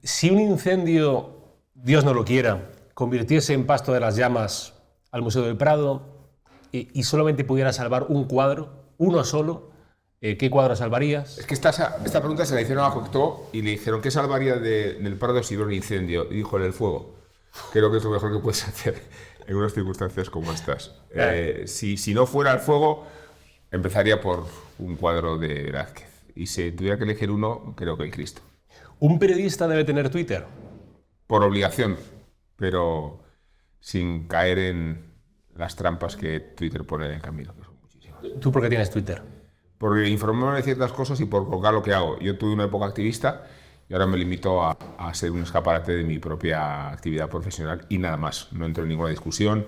Si un incendio, Dios no lo quiera, convirtiese en pasto de las llamas al Museo del Prado y solamente pudiera salvar un cuadro, uno solo, ¿qué cuadro salvarías? Es que esta pregunta se la hicieron a Cocteau y le dijeron ¿qué salvaría del Prado si hubiera un incendio? Y dijo, el fuego. Creo que es lo mejor que puedes hacer en unas circunstancias como estas. Si no fuera el fuego, empezaría por un cuadro de Velázquez. Y si tuviera que elegir uno, creo que el Cristo. ¿Un periodista debe tener Twitter? Por obligación, pero sin caer en las trampas que Twitter pone en el camino, que son muchísimas. ¿Tú por qué tienes Twitter? Por informarme de ciertas cosas y por colocar lo que hago. Yo tuve una época activista y ahora me limito a ser un escaparate de mi propia actividad profesional y nada más. No entro en ninguna discusión,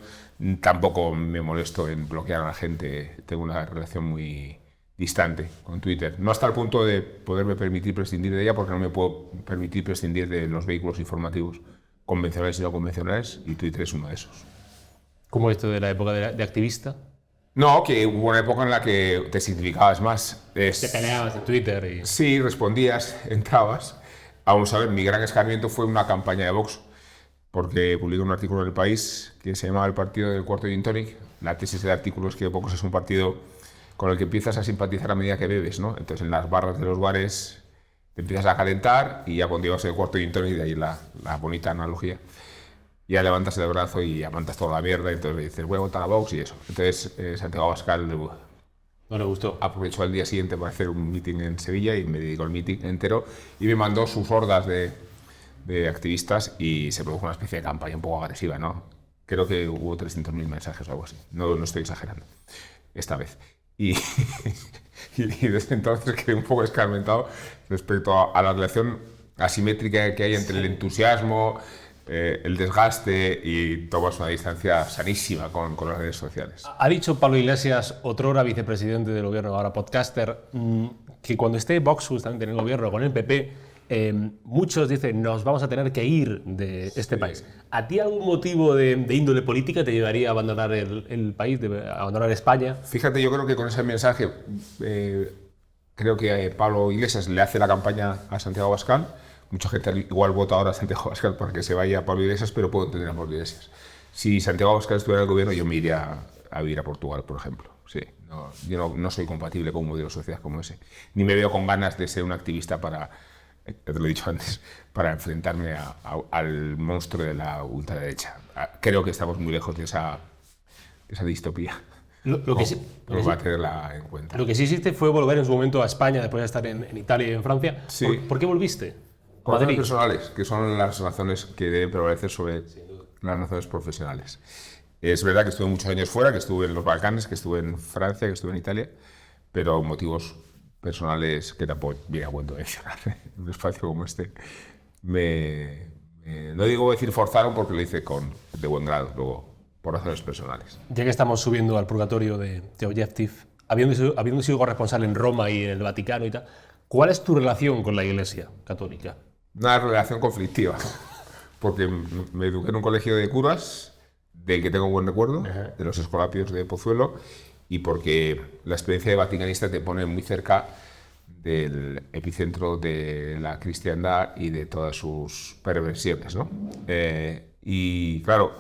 tampoco me molesto en bloquear a la gente. Tengo una relación muy distante con Twitter. No hasta el punto de poderme permitir prescindir de ella, porque no me puedo permitir prescindir de los vehículos informativos convencionales y no convencionales, y Twitter es uno de esos. ¿Cómo esto de la época de activista? No, que hubo una época en la que te significabas más. Te peleabas en Twitter y... Sí, respondías, entrabas. Vamos a ver, mi gran escarmiento fue una campaña de Vox, porque publiqué un artículo en El País que se llamaba El partido del cuarto gin tonic. La tesis del artículo es que Vox es un partido con el que empiezas a simpatizar a medida que bebes, ¿no? Entonces en las barras de los bares te empiezas a calentar y ya cuando llevas el cuarto gin tonic, de ahí la bonita analogía, ya levantas el brazo y aguantas toda la mierda y entonces dices, voy a votar a Vox y eso. Entonces Santiago Abascal no le gustó. Aprovechó el día siguiente para hacer un meeting en Sevilla y me dedicó el meeting entero y me mandó sus hordas de activistas y se produjo una especie de campaña un poco agresiva, ¿no? Creo que hubo 300.000 mensajes o algo así. No estoy exagerando esta vez. Y desde entonces quedé un poco escarmentado respecto a la relación asimétrica que hay entre el entusiasmo, el desgaste y tomas una distancia sanísima con las redes sociales. Ha dicho Pablo Iglesias, otrora vicepresidente del gobierno, ahora podcaster, que cuando esté Vox justamente en el gobierno con el PP, muchos dicen nos vamos a tener que ir de este país. ¿A ti algún motivo de índole política te llevaría a abandonar el país, a abandonar España? Fíjate, yo creo que con ese mensaje, creo que Pablo Iglesias le hace la campaña a Santiago Abascal. Mucha gente igual vota ahora a Santiago Abascal para que se vaya a Pablo Iglesias, pero puedo entender a Pablo Iglesias. Si Santiago Abascal estuviera en el gobierno, yo me iría a vivir a Portugal, por ejemplo. Sí, yo no soy compatible con un modelo social como ese. Ni me veo con ganas de ser un activista para, te lo he dicho antes, para enfrentarme al monstruo de la ultraderecha. Creo que estamos muy lejos de esa distopía. Lo que sí va a tenerla en cuenta. Lo que sí hiciste fue volver en su momento a España después de estar en Italia y en Francia. Sí. ¿Por qué volviste? Por razones personales, que son las razones que deben prevalecer sobre las razones profesionales. Es verdad que estuve muchos años fuera, que estuve en los Balcanes, que estuve en Francia, que estuve en Italia, pero motivos personales que tampoco viene a cuento mencionar en un espacio como este. No digo decir forzaron porque lo hice de buen grado, luego por razones personales. Ya que estamos subiendo al purgatorio de Objective, habiendo sido corresponsal en Roma y en el Vaticano y tal, ¿cuál es tu relación con la Iglesia católica? Una relación conflictiva, porque me eduqué en un colegio de curas, del que tengo un buen recuerdo, de los Escolapios de Pozuelo, y porque la experiencia de vaticanista te pone muy cerca del epicentro de la cristiandad y de todas sus perversiones, ¿no? Y claro,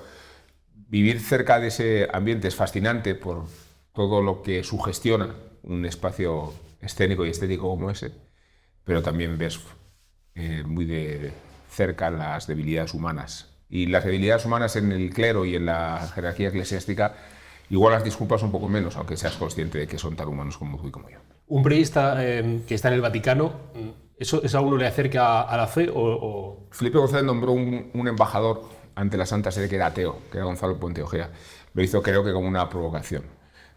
vivir cerca de ese ambiente es fascinante por todo lo que sugestiona un espacio escénico y estético como ese, pero también ves muy de cerca las debilidades humanas. Y las debilidades humanas en el clero y en la jerarquía eclesiástica igual las disculpas un poco menos, aunque seas consciente de que son tan humanos como tú y como yo. Un periodista que está en el Vaticano, ¿eso a uno le acerca a la fe o...? Felipe González nombró un embajador ante la Santa Sede que era ateo, que era Gonzalo Puente Ojea. Lo hizo, creo que como una provocación.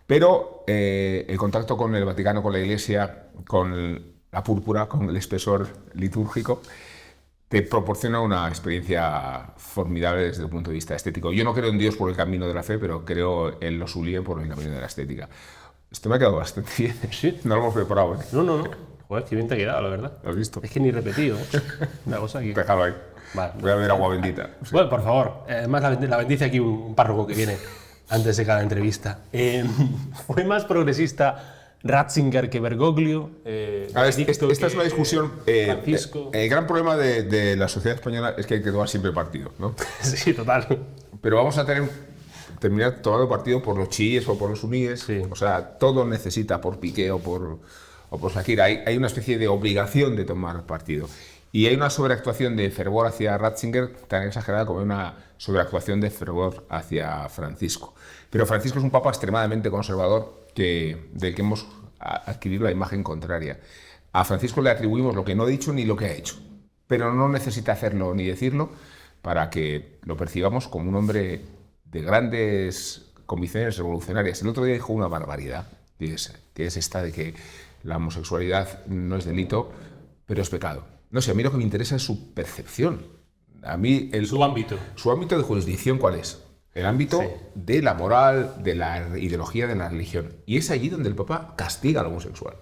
Pero el contacto con el Vaticano, con la Iglesia, con la púrpura, con el espesor litúrgico, te proporciona una experiencia formidable desde el punto de vista estético. Yo no creo en Dios por el camino de la fe, pero creo en lo sublime por el camino de la estética. Esto me ha quedado bastante bien. Sí. No lo hemos preparado, ¿eh? No. Joder, qué bien te ha quedado, la verdad. ¿Lo has visto? Es que ni repetido. Una cosa aquí. Déjalo ahí. Vale. Voy a beber agua bendita. Sí. Bueno, por favor. Además, la bendice aquí un párroco que viene antes de cada entrevista. ¿Fue más progresista Ratzinger que Bergoglio. Esta es una discusión. Francisco. El gran problema de la sociedad española es que hay que tomar siempre partido, ¿no? Sí, total. Pero vamos a terminar tomando partido por los chiíes o por los suníes. Sí. O sea, todo necesita por Piqué o por Shakira. Hay una especie de obligación de tomar partido. Y hay una sobreactuación de fervor hacia Ratzinger tan exagerada como una sobreactuación de fervor hacia Francisco. Pero Francisco es un papa extremadamente conservador del que hemos adquirido la imagen contraria. A Francisco le atribuimos lo que no ha dicho ni lo que ha hecho, pero no necesita hacerlo ni decirlo para que lo percibamos como un hombre de grandes convicciones revolucionarias. El otro día dijo una barbaridad, que es esta de que la homosexualidad no es delito, pero es pecado. No sé, a mí lo que me interesa es su percepción. A mí Su ámbito. Su ámbito de jurisdicción, ¿cuál es? El ámbito de la moral, de la ideología, de la religión. Y es allí donde el Papa castiga al homosexual.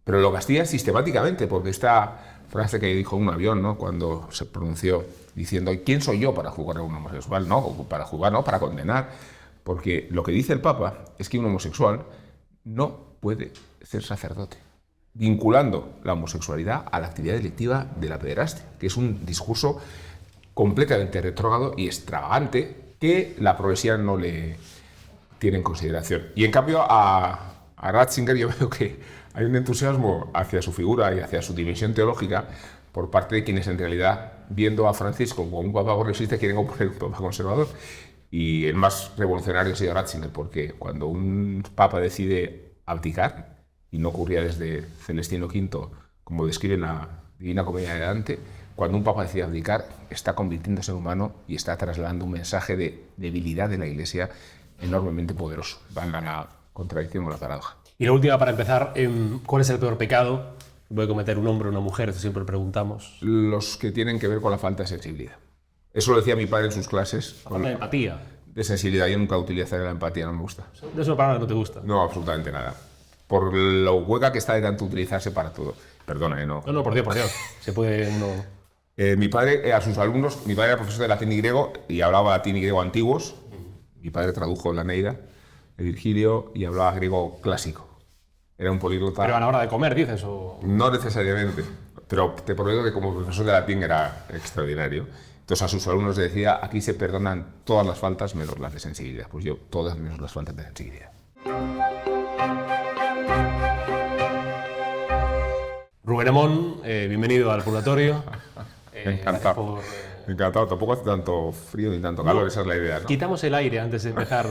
Pero lo castiga sistemáticamente, porque esta frase que dijo un avión, ¿no?, cuando se pronunció diciendo ¿quién soy yo para juzgar a un homosexual? No, para juzgar, no, para condenar. Porque lo que dice el Papa es que un homosexual no puede ser sacerdote, vinculando la homosexualidad a la actividad delictiva de la pederastia, que es un discurso completamente retrógrado y extravagante que la progresía no le tiene en consideración. Y en cambio a Ratzinger yo veo que hay un entusiasmo hacia su figura y hacia su dimensión teológica por parte de quienes en realidad, viendo a Francisco como un papa progresista, quieren oponer un papa conservador. Y el más revolucionario ha sido Ratzinger, porque cuando un papa decide abdicar, y no ocurría desde Celestino V, como describe en la Divina Comedia de Dante, cuando un papa decide abdicar, está convirtiéndose en humano y está trasladando un mensaje de debilidad de la Iglesia enormemente poderoso. Va en la contradicción o la paradoja. Y la última, para empezar, ¿cuál es el peor pecado que puede cometer un hombre o una mujer? Esto siempre preguntamos. Los que tienen que ver con la falta de sensibilidad. Eso lo decía mi padre en sus clases. La falta de empatía. De sensibilidad. Yo nunca utilizaré la empatía, no me gusta. ¿Es una palabra que no te gusta? No, absolutamente nada. Por lo hueca que está de tanto utilizarse para todo. Perdona, no. No, por Dios. Se puede uno... Mi padre, a sus alumnos, mi padre era profesor de latín y griego y hablaba latín y griego antiguos. Mi padre tradujo la Eneida de Virgilio y hablaba griego clásico. Era un políglota. Pero a la hora de comer, dices, o... No necesariamente, pero te prometo que como profesor de latín era extraordinario. Entonces a sus alumnos le decía, aquí se perdonan todas las faltas menos las de sensibilidad. Pues yo, todas menos las faltas de sensibilidad. Rubén Amón, bienvenido al Purgatorio. Encantado. Encantado. Tampoco hace tanto frío ni tanto calor, esa es la idea, ¿no? Quitamos el aire antes de empezar.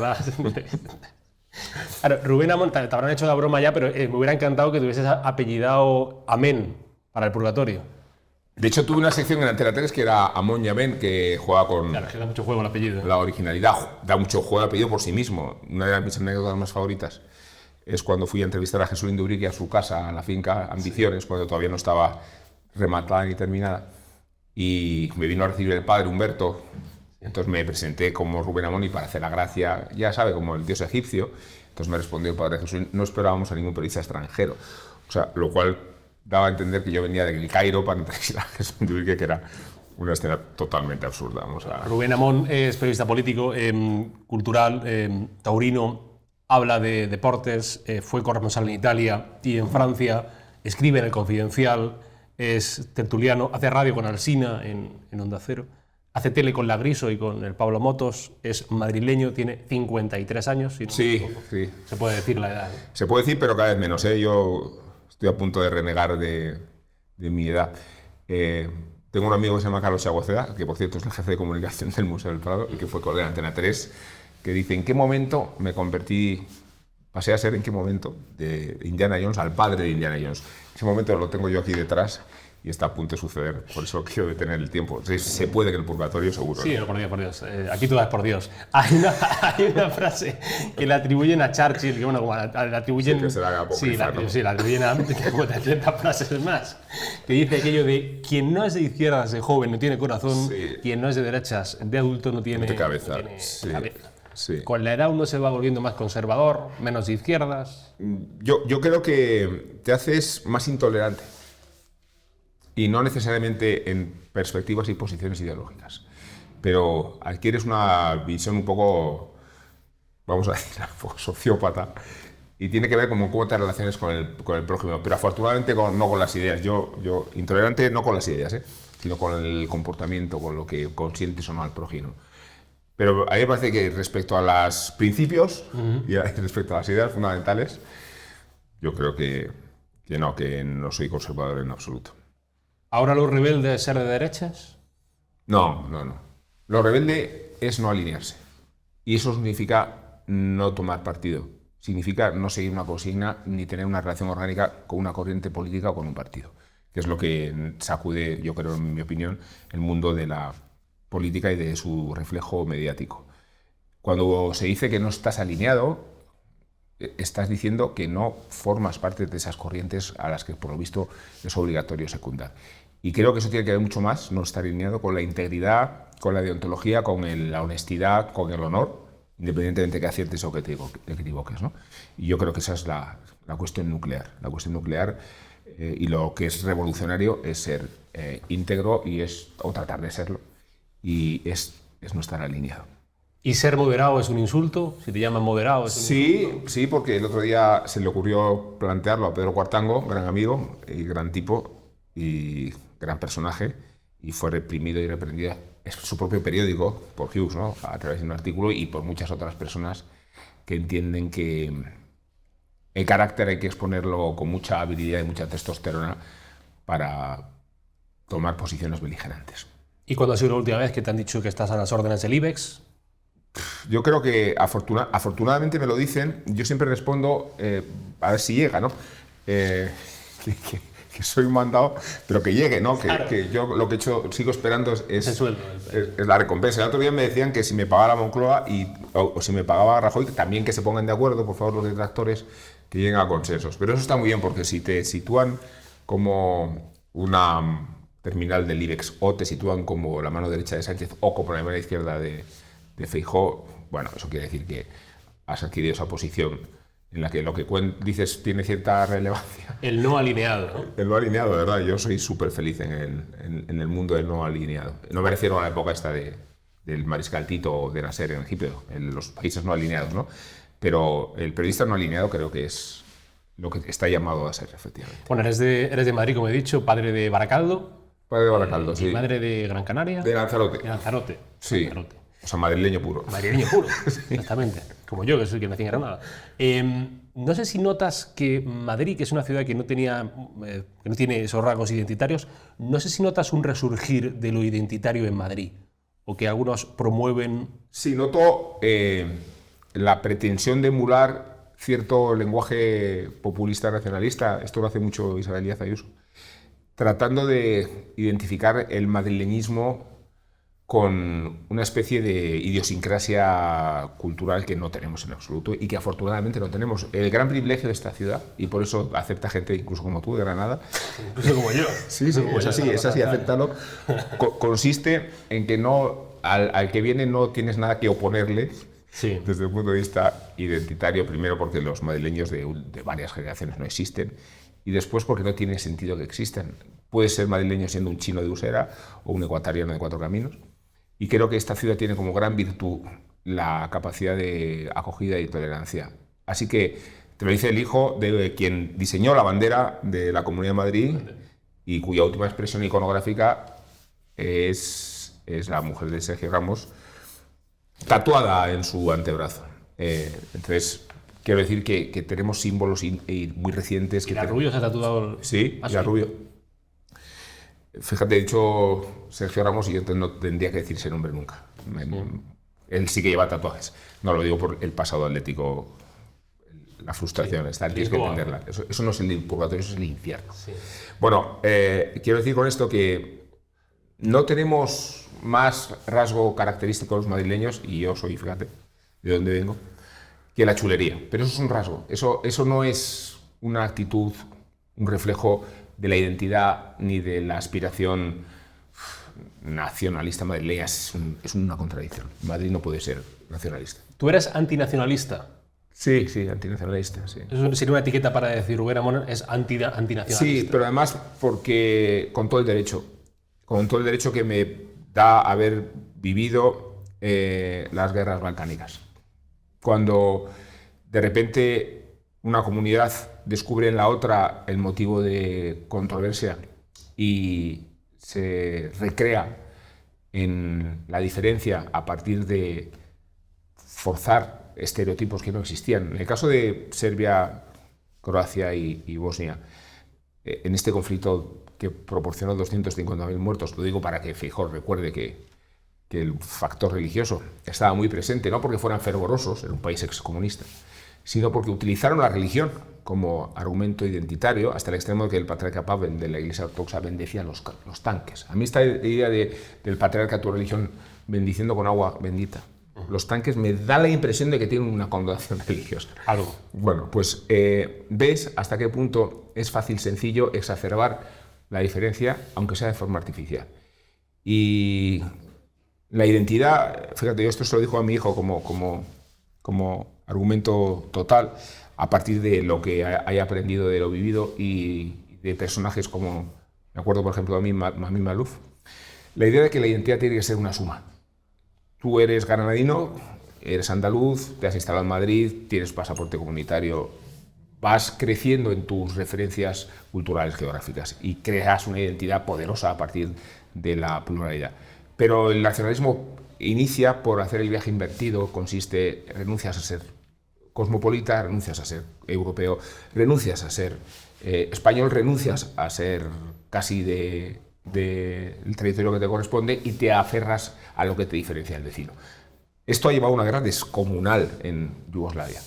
Claro, Rubén Amón, te habrán hecho la broma ya, pero me hubiera encantado que te hubieses apellidado Amén para el Purgatorio. De hecho, tuve una sección en Antena 3 que era Amón y Amén, que juega con... Claro, que da mucho juego el apellido. La originalidad. Da mucho juego el apellido por sí mismo. Una de mis anécdotas más favoritas es cuando fui a entrevistar a Jesús Induriqui a su casa, a la finca Ambiciones, cuando todavía no estaba rematada ni terminada. Y me vino a recibir el padre Humberto. Entonces me presenté como Rubén Amón y para hacer la gracia, ya sabe, como el dios egipcio. Entonces me respondió el padre Jesús, no esperábamos a ningún periodista extranjero. O sea, lo cual daba a entender que yo venía del Cairo para entrevistar a Jesús Induriqui, que era una escena totalmente absurda. Rubén Amón es periodista político, cultural, taurino, habla de deportes, fue corresponsal en Italia y en Francia, escribe en El Confidencial, es tertuliano, hace radio con Alsina en Onda Cero, hace tele con La Griso y con el Pablo Motos, es madrileño, tiene 53 años. Si no, sí. Se puede decir la edad. Se puede decir, pero cada vez menos. Yo estoy a punto de renegar de mi edad. Tengo un amigo que se llama Carlos Chagoceda, que por cierto es el jefe de comunicación del Museo del Prado y que fue colega de Antena 3, que dice, ¿en qué momento me pasé a ser en qué momento de Indiana Jones al padre de Indiana Jones? Ese momento lo tengo yo aquí detrás y está a punto de suceder, por eso quiero detener el tiempo. Se puede que el purgatorio seguro. Sí, ¿no? Por Dios. Aquí todo es por Dios. Hay una frase que le atribuyen a Churchill, que bueno, como la atribuyen... Sí, que será apócrifa, ¿no? Sí, la atribuyen a 30 frases más, que dice aquello de quien no es de izquierdas de joven no tiene corazón, quien no es de derechas de adulto no tiene cabeza. Cabeza. Sí. Con la edad uno se va volviendo más conservador, menos de izquierdas. Yo creo que te haces más intolerante. Y no necesariamente en perspectivas y posiciones ideológicas. Pero adquieres una visión un poco, vamos a decir, sociópata y tiene que ver como cómo te relaciones con el prójimo, pero afortunadamente no con las ideas. Yo intolerante no con las ideas, sino con el comportamiento, con lo que consientes o no al prójimo. Pero a mí me parece que respecto a los principios y respecto a las ideas fundamentales, yo creo que no soy conservador en absoluto. ¿Ahora los rebeldes ser de derechas? No. Lo rebelde es no alinearse. Y eso significa no tomar partido. Significa no seguir una consigna ni tener una relación orgánica con una corriente política o con un partido. Que es lo que sacude, yo creo, en mi opinión, el mundo de la política y de su reflejo mediático. Cuando se dice que no estás alineado, estás diciendo que no formas parte de esas corrientes a las que, por lo visto, es obligatorio secundar. Y creo que eso tiene que ver mucho más, no estar alineado con la integridad, con la deontología, con la honestidad, con el honor, independientemente que aciertes o que te equivoques, ¿no? Y yo creo que esa es la cuestión nuclear. La cuestión nuclear y lo que es revolucionario es ser íntegro o tratar de serlo. Y es no estar alineado. ¿Y ser moderado es un insulto? Si te llaman moderado es un insulto. Sí, porque el otro día se le ocurrió plantearlo a Pedro Cuartango, gran amigo y gran tipo y gran personaje, y fue reprimido y reprendido en su propio periódico por Hughes, ¿no? A través de un artículo, y por muchas otras personas que entienden que el carácter hay que exponerlo con mucha habilidad y mucha testosterona para tomar posiciones beligerantes. ¿Y cuándo ha sido la última vez que te han dicho que estás a las órdenes del IBEX? Yo creo que afortunadamente me lo dicen. Yo siempre respondo a ver si llega, ¿no? Que soy un mandado, pero que llegue, ¿no? Claro. Que yo lo que sigo esperando es sueldo. Es la recompensa. El otro día me decían que si me pagara Moncloa o si me pagaba Rajoy, también que se pongan de acuerdo, por favor, los detractores, que lleguen a consensos. Pero eso está muy bien, porque si te sitúan como una terminal del IBEX o te sitúan como la mano derecha de Sánchez o como la mano izquierda de Feijóo, bueno, eso quiere decir que has adquirido esa posición en la que lo que dices tiene cierta relevancia. El no alineado, ¿no? El no alineado, de verdad. Yo soy súper feliz en el mundo del no alineado. No me refiero a la época esta del mariscal Tito o de Nasser en Egipto, en los países no alineados, ¿no? Pero el periodista no alineado creo que es lo que está llamado a ser, efectivamente. Bueno, eres de Madrid, como he dicho, padre de Baracaldo. Padre de Baracaldo, sí. Y madre de Gran Canaria. De Lanzarote. De Lanzarote. Sí. Lanzarote. O sea, madrileño puro. Madrileño puro, exactamente. Como yo, que soy quien nací en Granada. No sé si notas que Madrid, que es una ciudad que no tiene esos rasgos identitarios, no sé si notas un resurgir de lo identitario en Madrid, o que algunos promueven... Sí, noto la pretensión de emular cierto lenguaje populista nacionalista. Esto lo hace mucho Isabel Díaz Ayuso, tratando de identificar el madrileñismo con una especie de idiosincrasia cultural que no tenemos en absoluto y que afortunadamente no tenemos. El gran privilegio de esta ciudad, y por eso acepta gente incluso como tú de Granada. Incluso como yo. Sí, es así, acéptalo. Consiste en que al que viene no tienes nada que oponerle. Sí. Desde el punto de vista identitario, primero porque los madrileños de varias generaciones no existen, y después porque no tiene sentido que existan. Puedes ser madrileño siendo un chino de Usera o un ecuatoriano de Cuatro Caminos. Y creo que esta ciudad tiene como gran virtud la capacidad de acogida y tolerancia. Así que te lo dice el hijo de quien diseñó la bandera de la Comunidad de Madrid y cuya última expresión iconográfica es la mujer de Sergio Ramos, tatuada en su antebrazo. Entonces, quiero decir que tenemos símbolos muy recientes. ¿Y la Rubio se ha tatuado? Sí, la Rubio. Fíjate, he dicho Sergio Ramos y yo no tendría que decir ese nombre nunca. Él sí que lleva tatuajes. No lo digo por el pasado atlético, la frustración, tienes que entenderla. Eso no es el purgatorio, eso es el infierno. Sí. Bueno, quiero decir con esto que no tenemos más rasgo característico de los madrileños, y yo soy, fíjate, de dónde vengo, que la chulería. Pero eso es un rasgo. Eso no es una actitud, un reflejo de la identidad ni de la aspiración nacionalista madrileña. Es una contradicción. Madrid no puede ser nacionalista. ¿Tú eres antinacionalista? Sí, antinacionalista, sí. Eso sería una etiqueta para decir Rubén Amón es antinacionalista. Sí, pero además porque con todo el derecho que me da haber vivido las guerras balcánicas. Cuando de repente una comunidad descubre en la otra el motivo de controversia y se recrea en la diferencia a partir de forzar estereotipos que no existían. En el caso de Serbia, Croacia y Bosnia, en este conflicto que proporcionó 250.000 muertos, lo digo para que Feijóo recuerde que el factor religioso estaba muy presente, no porque fueran fervorosos en un país excomunista, sino porque utilizaron la religión como argumento identitario hasta el extremo de que el patriarca Pavel de la Iglesia Ortodoxa bendecía los tanques. A mí esta idea del patriarca, tu religión, bendiciendo con agua bendita, los tanques, me da la impresión de que tienen una connotación religiosa. Algo. Bueno, pues ves hasta qué punto es fácil, sencillo, exacerbar la diferencia, aunque sea de forma artificial. Y la identidad, fíjate, yo esto se lo dijo a mi hijo como argumento total, a partir de lo que haya aprendido de lo vivido y de personajes como, me acuerdo por ejemplo a mí, Mami Malouf, la idea de que la identidad tiene que ser una suma. Tú eres granadino, eres andaluz, te has instalado en Madrid, tienes pasaporte comunitario, vas creciendo en tus referencias culturales geográficas y creas una identidad poderosa a partir de la pluralidad. Pero el nacionalismo inicia por hacer el viaje invertido, consiste, renuncias a ser cosmopolita, renuncias a ser europeo, renuncias a ser español, renuncias a ser casi del territorio que te corresponde y te aferras a lo que te diferencia del vecino. Esto ha llevado a una guerra descomunal en Yugoslavia.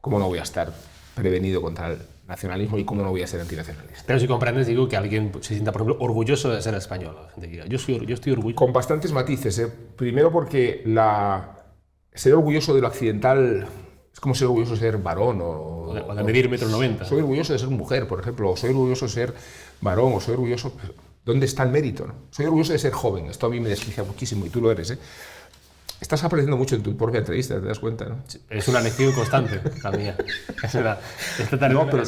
¿Cómo no voy a estar prevenido contra el nacionalismo y cómo no voy a ser antinacionalista? Pero si comprendes, digo, que alguien se sienta, por ejemplo, orgulloso de ser español. La gente diga, yo estoy orgulloso. Con bastantes matices. Primero porque ser orgulloso de lo occidental es como ser orgulloso de ser varón o de medir 1,90 m. Soy orgulloso de ser mujer, por ejemplo, o soy orgulloso de ser varón, o soy orgulloso... ¿Dónde está el mérito? ¿No? Soy orgulloso de ser joven. Esto a mí me desquicia muchísimo y tú lo eres, ¿eh? Estás aprendiendo mucho en tu propia entrevista, ¿te das cuenta? ¿No? Es una lección constante, la mía. Es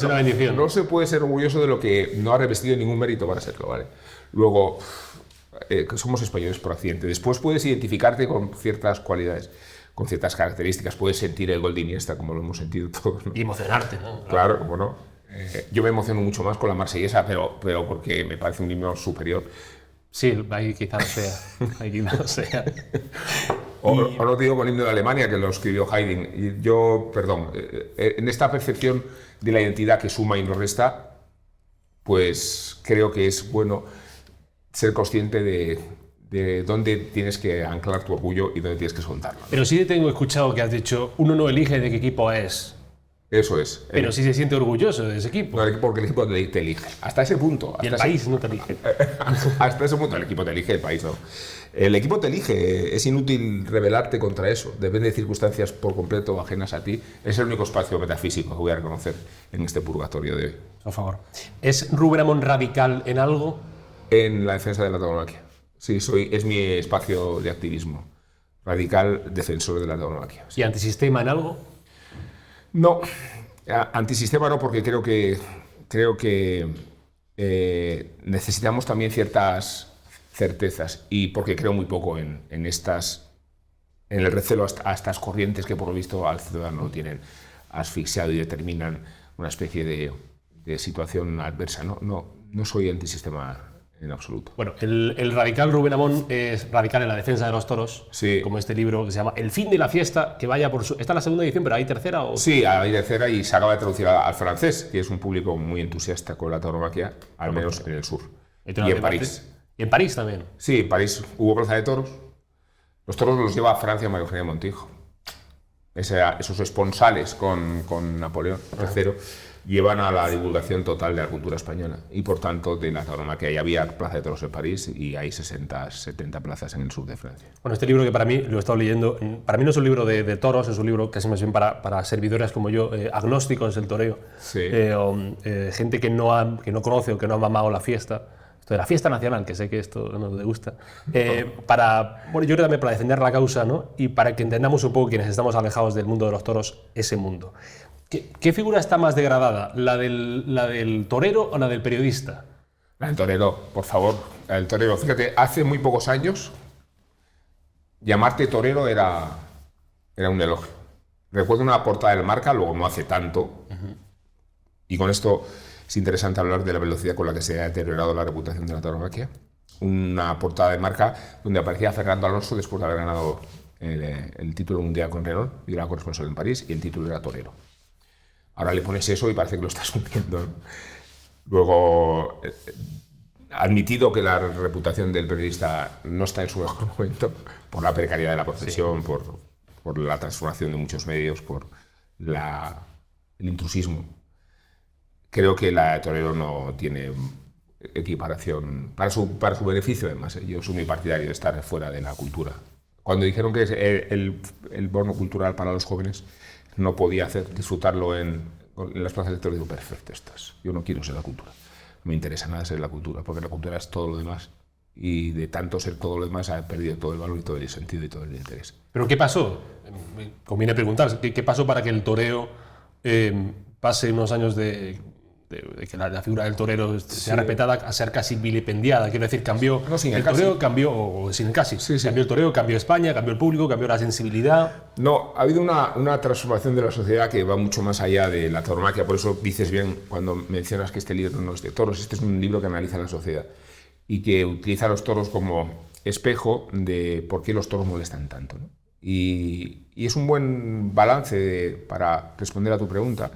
una bendición. No se puede ser orgulloso de lo que no ha revestido ningún mérito para serlo, ¿vale? Luego, somos españoles por accidente. Después puedes identificarte con ciertas cualidades, con ciertas características. Puedes sentir el gol de Iniesta, como lo hemos sentido todos, ¿no? Y emocionarte, ¿no? Claro, como no. Yo me emociono mucho más con la Marsellesa, pero porque me parece un himno superior. Sí, ahí quizás sea. O no te digo con el himno de Alemania, que lo escribió Haydn. Y yo, en esta percepción de la identidad que suma y no resta, pues creo que es bueno ser consciente de dónde tienes que anclar tu orgullo y dónde tienes que soltarlo, ¿no? Pero sí te tengo escuchado que has dicho, uno no elige de qué equipo es. Eso es. Pero sí se siente orgulloso de ese equipo. No, porque el equipo te elige. Hasta ese punto. Y el país no te elige. Hasta ese punto el equipo te elige, el país no. El equipo te elige. Es inútil rebelarte contra eso. Depende de circunstancias por completo ajenas a ti. Es el único espacio metafísico que voy a reconocer en este purgatorio de hoy. Por favor. ¿Es Rubén Amón radical en algo? En la defensa de la tauromaquia. Sí, es mi espacio de activismo. Radical defensor de la tauromaquia. Sí. ¿Y antisistema en algo? No, antisistema no, porque creo que necesitamos también ciertas certezas y porque creo muy poco en el recelo a estas corrientes que por lo visto al ciudadano lo tienen asfixiado y determinan una especie de situación adversa. No soy antisistema en absoluto. Bueno, el radical Rubén Amón es radical en la defensa de los toros, sí. Como este libro que se llama El fin de la fiesta, que vaya por su... ¿Esta es la segunda edición, pero hay tercera? ¿O? Sí, hay tercera y se acaba de traducir al francés, que es un público muy entusiasta con la tauromaquia, al menos en el sur. Y en París. ¿Y en París también? Sí, en París hubo plaza de toros. Los toros los lleva a Francia María Eugenia Montijo. Esos esponsales con Napoleón III llevan a la divulgación total de la cultura española y por tanto de la tauromaquia. Y había plaza de toros en París y hay 70 plazas en el sur de Francia. Bueno, este libro que para mí, lo he estado leyendo, para mí no es un libro de toros, es un libro casi más bien para servidores como yo, agnósticos del toreo, sí. Gente que no conoce o que no ha mamado la fiesta. Esto de la fiesta nacional, que sé que esto no te gusta, yo creo también para defender la causa, ¿no? Y para que entendamos un poco quienes estamos alejados del mundo de los toros, ese mundo. ¿Qué figura está más degradada? ¿La del torero o la del periodista? La del torero, por favor. La del torero. Fíjate, hace muy pocos años llamarte torero era un elogio. Recuerdo una portada del Marca, luego no hace tanto, y con esto es interesante hablar de la velocidad con la que se ha deteriorado la reputación de la tauromaquia. Una portada de Marca donde aparecía Fernando Alonso después de haber ganado el título mundial con Renault, y era corresponsal en París, y el título era torero. Ahora le pones eso y parece que lo estás hundiendo, ¿no? Luego, admitido que la reputación del periodista no está en su mejor momento, por la precariedad de la profesión, por la transformación de muchos medios, por el intrusismo, creo que la de torero no tiene equiparación para su beneficio. Además, yo soy muy partidario de estar fuera de la cultura. Cuando dijeron que el bono cultural para los jóvenes no podía disfrutarlo en las plazas de toros, digo, perfecto, yo no quiero ser la cultura, no me interesa nada ser la cultura, porque la cultura es todo lo demás, y de tanto ser todo lo demás ha perdido todo el valor y todo el sentido y todo el interés. ¿Pero qué pasó? Me conviene preguntar, ¿qué pasó para que el toreo pase unos años de que la figura del torero sea respetada a ser casi vilipendiada? Quiero decir, cambió el toreo, cambió, o sin el casi, cambió el toreo, cambió España, cambió el público, cambió la sensibilidad. No, ha habido una transformación de la sociedad que va mucho más allá de la tauromaquia. Por eso dices bien cuando mencionas que este libro no es de toros. Este es un libro que analiza la sociedad y que utiliza a los toros como espejo de por qué los toros molestan tanto, ¿no? Y es un buen balance para responder a tu pregunta.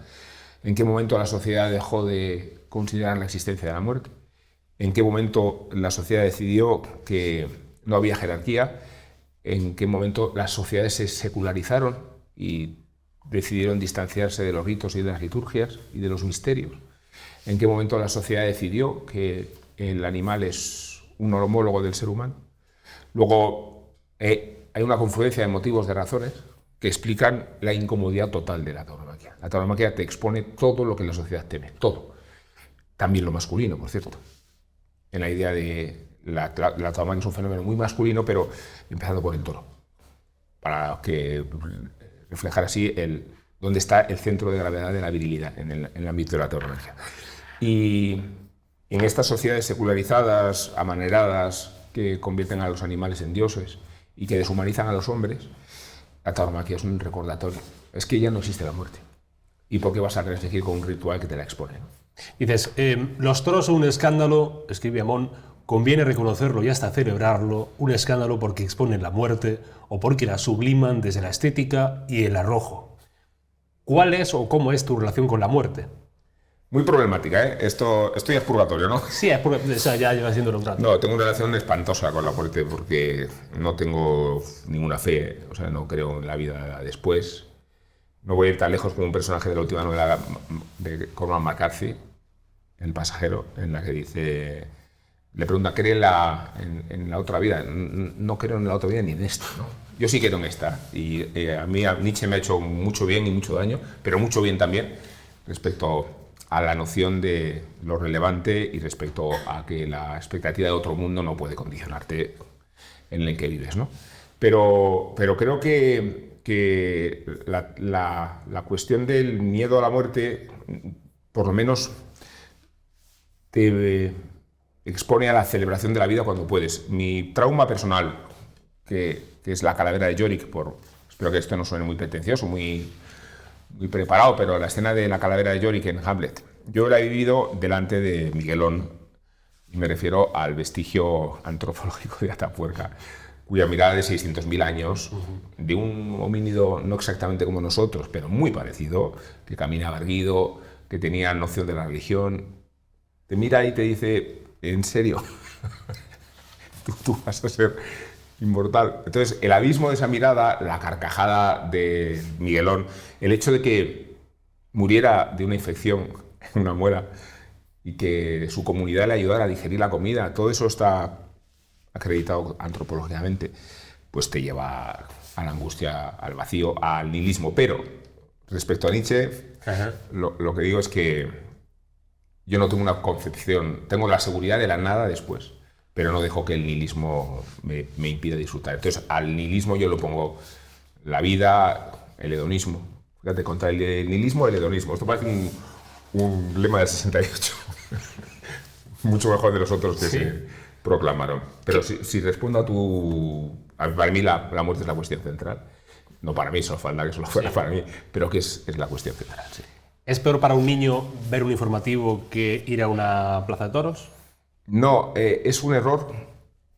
¿En qué momento la sociedad dejó de considerar la existencia de la muerte? ¿En qué momento la sociedad decidió que no había jerarquía? ¿En qué momento las sociedades se secularizaron y decidieron distanciarse de los ritos y de las liturgias y de los misterios? ¿En qué momento la sociedad decidió que el animal es un homólogo del ser humano? Luego, hay una confluencia de motivos, de razones, que explican la incomodidad total de la tauromaquia. La tauromaquia te expone todo lo que la sociedad teme, todo. También lo masculino, por cierto. En la idea de la tauromaquia es un fenómeno muy masculino, pero empezando por el toro, para que reflejar así dónde está el centro de gravedad de la virilidad en el ámbito de la tauromaquia. Y en estas sociedades secularizadas, amaneradas, que convierten a los animales en dioses y que deshumanizan a los hombres, la tauromaquia es un recordatorio. Es que ya no existe la muerte. ¿Y por qué vas a restringir con un ritual que te la expone, ¿no? Dices, los toros son un escándalo, escribe Amón, conviene reconocerlo y hasta celebrarlo, un escándalo porque exponen la muerte o porque la subliman desde la estética y el arrojo. ¿Cuál es o cómo es tu relación con la muerte? Muy problemática, ¿eh? Esto ya es purgatorio, ¿no? Sí, o sea, ya lleva haciéndolo un rato. No, tengo una relación espantosa con la muerte porque no tengo ninguna fe, o sea, no creo en la vida después. No voy a ir tan lejos como un personaje de la última novela de Cormac McCarthy, El pasajero, en la que dice, le pregunta, ¿cree en la otra vida? No creo en la otra vida ni en esta, ¿no? Yo sí creo en esta, y a mí Nietzsche me ha hecho mucho bien y mucho daño, pero mucho bien también respecto a la noción de lo relevante y respecto a que la expectativa de otro mundo no puede condicionarte en el que vives, ¿no? Pero creo que la cuestión del miedo a la muerte, por lo menos, te expone a la celebración de la vida cuando puedes. Mi trauma personal, que es la calavera de Yorick, espero que esto no suene muy pretencioso, muy preparado, pero la escena de la calavera de Yorick en Hamlet, yo la he vivido delante de Miguelón, y me refiero al vestigio antropológico de Atapuerca, cuya mirada de 600.000 años, de un homínido no exactamente como nosotros, pero muy parecido, que caminaba erguido, que tenía noción de la religión, te mira y te dice, ¿en serio? tú vas a ser inmortal. Entonces, el abismo de esa mirada, la carcajada de Miguelón, el hecho de que muriera de una infección en una muela y que su comunidad le ayudara a digerir la comida, todo eso está acreditado antropológicamente, pues te lleva a la angustia, al vacío, al nihilismo. Pero, respecto a Nietzsche, lo que digo es que yo no tengo una concepción, tengo la seguridad de la nada después, pero no dejo que el nihilismo me impida disfrutar. Entonces, al nihilismo yo lo pongo la vida, el hedonismo. Fíjate, contra el nihilismo, el hedonismo. Esto parece un lema del 68. Mucho mejor de los otros que se proclamaron. Pero si respondo a tu... Para mí la muerte es la cuestión central. No para mí, solo falta que solo fuera para mí, pero que es la cuestión central. Sí. ¿Es peor para un niño ver un informativo que ir a una plaza de toros? No, es un error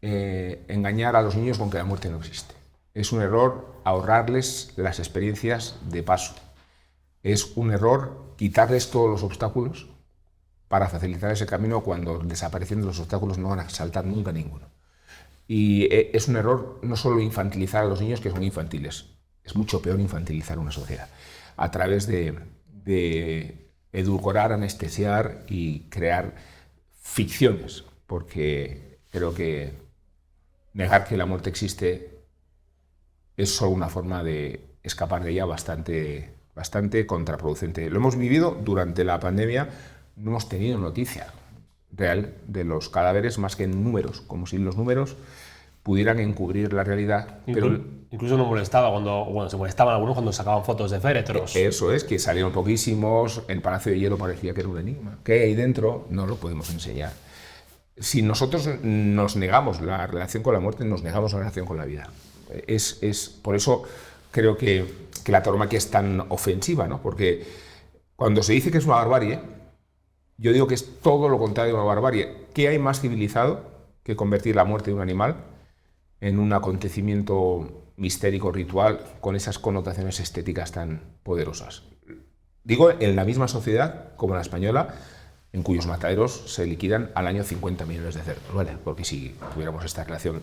engañar a los niños con que la muerte no existe. Es un error ahorrarles las experiencias de paso. Es un error quitarles todos los obstáculos para facilitar ese camino cuando desaparecen los obstáculos no van a saltar nunca ninguno. Y es un error no solo infantilizar a los niños, que son infantiles, es mucho peor infantilizar una sociedad a través de edulcorar, anestesiar y crear ficciones, porque creo que negar que la muerte existe es solo una forma de escapar de ella bastante contraproducente. Lo hemos vivido durante la pandemia, no hemos tenido noticia real de los cadáveres más que en números, como si los números pudieran encubrir la realidad. Incluso nos molestaba cuando se molestaban algunos cuando sacaban fotos de féretros. Eso es, que salieron poquísimos, el Palacio de Hielo parecía que era un enigma. ¿Qué hay dentro? No lo podemos enseñar. Si nosotros nos negamos la relación con la muerte, nos negamos la relación con la vida. Por eso creo que la tauromaquia es tan ofensiva, ¿no? Porque cuando se dice que es una barbarie, yo digo que es todo lo contrario de una barbarie. ¿Qué hay más civilizado que convertir la muerte de un animal en un acontecimiento mistérico, ritual, con esas connotaciones estéticas tan poderosas? Digo, en la misma sociedad como la española, en cuyos mataderos se liquidan al año 50 millones de cerdos, ¿vale? Porque si tuviéramos esta relación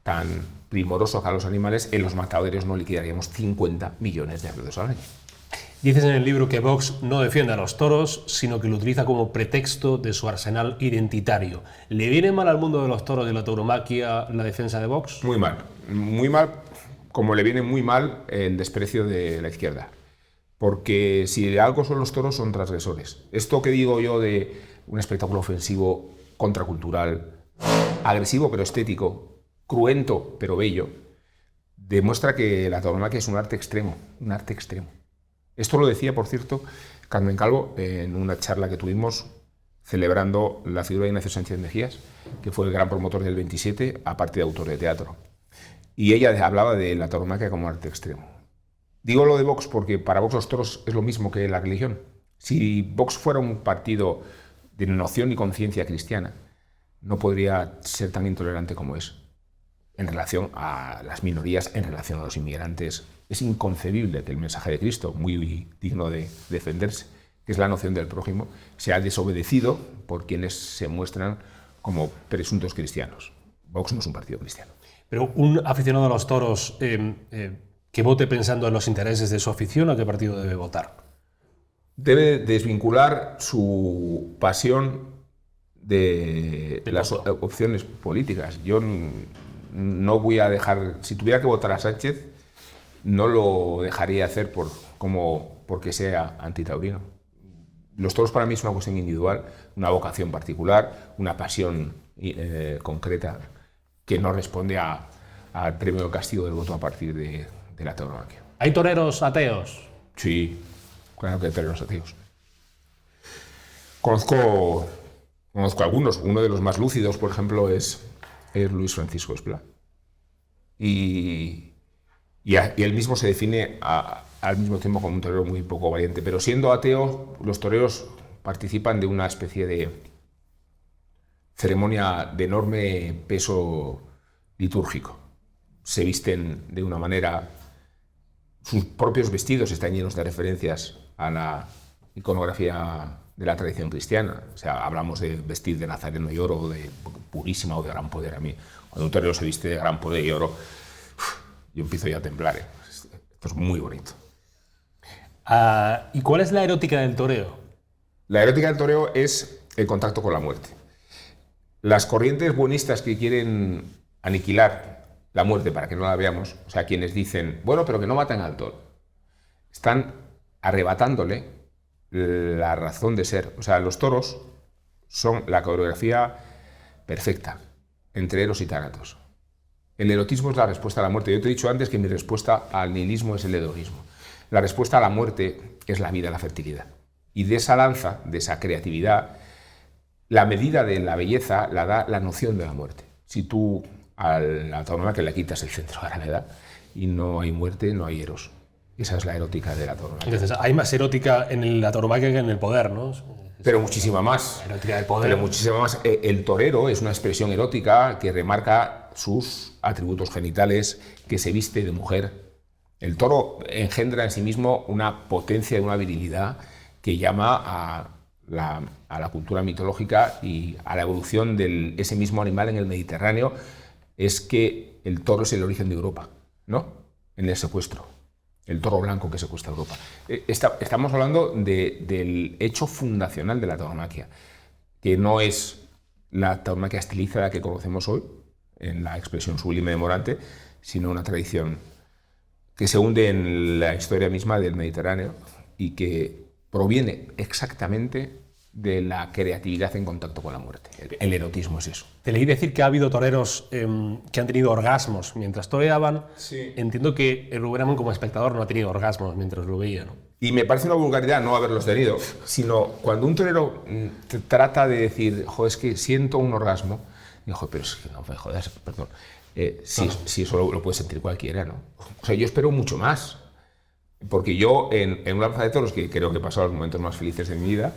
tan primorosa a los animales, en los mataderos no liquidaríamos 50 millones de cerdos al año. Dices en el libro que Vox no defiende a los toros, sino que lo utiliza como pretexto de su arsenal identitario. ¿Le viene mal al mundo de los toros y la tauromaquia la defensa de Vox? Muy mal, como le viene muy mal el desprecio de la izquierda. Porque si de algo son los toros, son transgresores. Esto que digo yo de un espectáculo ofensivo, contracultural, agresivo pero estético, cruento pero bello, demuestra que la tauromaquia es un arte extremo, un arte extremo. Esto lo decía, por cierto, Carmen Calvo en una charla que tuvimos celebrando la figura de Ignacio Sánchez Mejías, que fue el gran promotor del 27, aparte de autor de teatro. Y ella hablaba de la tauromaquia como arte extremo. Digo lo de Vox porque para Vox los toros es lo mismo que la religión. Si Vox fuera un partido de noción y conciencia cristiana, no podría ser tan intolerante como es en relación a las minorías, en relación a los inmigrantes. Es inconcebible que el mensaje de Cristo, muy digno de defenderse, que es la noción del prójimo, sea desobedecido por quienes se muestran como presuntos cristianos. Vox no es un partido cristiano. Pero un aficionado a los toros que vote pensando en los intereses de su afición, ¿a qué partido debe votar? Debe desvincular su pasión de las opciones políticas. Yo no voy a dejar, si tuviera que votar a Sánchez, no lo dejaría hacer porque sea antitaurino. Los toros para mí es una cuestión individual, una vocación particular, una pasión concreta que no responde al premio del castigo del voto a partir de la tauromaquia. ¿Hay toreros ateos? Sí, claro que hay toreros ateos. Conozco algunos. Uno de los más lúcidos, por ejemplo, es Luis Francisco Esplá. Y él mismo se define al mismo tiempo como un torero muy poco valiente. Pero siendo ateo, los toreros participan de una especie de ceremonia de enorme peso litúrgico. Se visten de una manera, sus propios vestidos están llenos de referencias a la iconografía de la tradición cristiana. O sea, hablamos de vestir de nazareno y oro, de purísima o de gran poder. A mí, cuando un torero se viste de gran poder y oro, yo empiezo ya a temblar. Esto es muy bonito. ¿Y cuál es la erótica del toreo? La erótica del toreo es el contacto con la muerte. Las corrientes buenistas que quieren aniquilar la muerte para que no la veamos, o sea, quienes dicen, bueno, pero que no matan al toro, están arrebatándole la razón de ser. O sea, los toros son la coreografía perfecta entre eros y tánatos. El erotismo es la respuesta a la muerte. Yo te he dicho antes que mi respuesta al nihilismo es el hedonismo. La respuesta a la muerte es la vida, la fertilidad. Y de esa lanza, de esa creatividad, la medida de la belleza la da la noción de la muerte. Si tú a la tauromaquia le quitas el centro de gravedad y no hay muerte, no hay eros. Esa es la erótica de la tauromaquia. Entonces, hay más erótica en la tauromaquia que en el poder, ¿no? Pero muchísima más. La erótica del poder. Pero muchísima más. El torero es una expresión erótica que remarca sus atributos genitales, que se viste de mujer. El toro engendra en sí mismo una potencia y una virilidad que llama a la cultura mitológica y a la evolución de ese mismo animal en el Mediterráneo. Es que el toro es el origen de Europa, ¿no? En el secuestro. El toro blanco que secuestra Europa. Estamos hablando del hecho fundacional de la tauromaquia, que no es la tauromaquia estilizada que conocemos hoy, en la expresión sublime de Morante, sino una tradición que se hunde en la historia misma del Mediterráneo y que proviene exactamente de la creatividad en contacto con la muerte. El erotismo es eso. Te leí decir que ha habido toreros que han tenido orgasmos mientras toreaban. Sí. Entiendo que Rubén Amón como espectador no ha tenido orgasmos mientras lo veía, ¿no? Y me parece una vulgaridad no haberlos tenido, sino cuando un torero trata de decir, joder, es que siento un orgasmo, digo, pero es que no me jodas, perdón. Si eso lo puede sentir cualquiera, ¿no? O sea, yo espero mucho más. Porque yo, en una plaza de toros, que creo que he pasado los momentos más felices de mi vida,